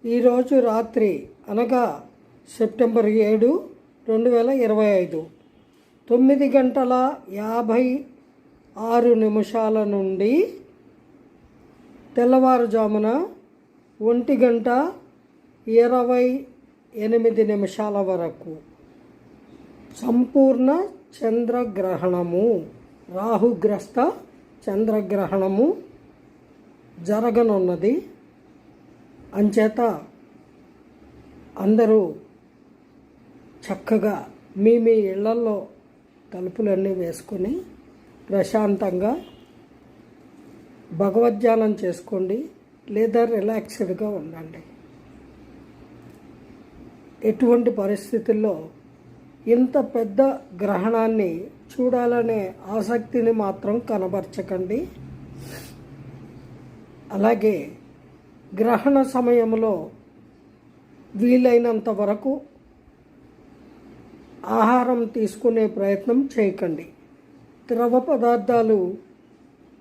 ఈరోజు రాత్రి అనగా సెప్టెంబర్ 7, 2025 9:56 నుండి తెల్లవారుజామున 1:28 వరకు సంపూర్ణ చంద్రగ్రహణము, రాహుగ్రస్త చంద్రగ్రహణము జరగనున్నది. అంచేత అందరూ చక్కగా మీ ఇళ్లలో తలుపులన్నీ వేసుకొని ప్రశాంతంగా భగవద్ధ్యానం చేసుకోండి, లేదా రిలాక్స్డ్గా ఉండండి. ఎటువంటి పరిస్థితుల్లో ఇంత పెద్ద గ్రహణాన్ని చూడాలనే ఆసక్తిని మాత్రం కనబరచకండి. అలాగే గ్రహణ సమయంలో వీలైనంత వరకు ఆహారం తీసుకునే ప్రయత్నం చేయకండి. ద్రవ పదార్థాలు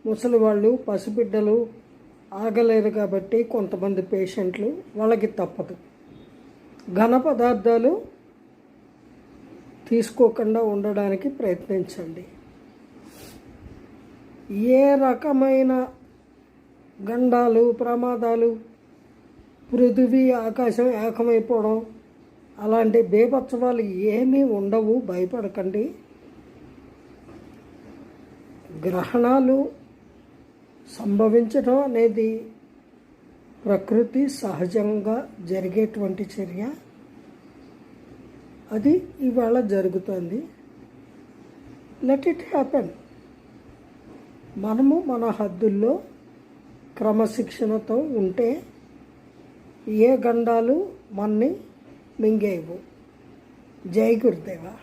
ముసలివాళ్ళు, పసిబిడ్డలు ఆగలేరు కాబట్టి కొంతమంది పేషెంట్లు వాళ్ళకి తప్పదు. ఘన పదార్థాలు తీసుకోకుండా ఉండడానికి ప్రయత్నించండి. ఏ రకమైన గండాలు, ప్రమాదాలు, పృథివీ ఆకాశం ఏకమైపోవడం అలాంటి బేభత్సవాలు ఏమీ ఉండవు, భయపడకండి. గ్రహణాలు సంభవించడం అనేది ప్రకృతి సహజంగా జరిగేటువంటి చర్య. అది ఇవాళ జరుగుతుంది. Let it happen. మనము మన హద్దుల్లో క్రమశిక్షణతో ఉంటే ఏ గండాలు మన్ని మింగేవు. జై గురుదేవా.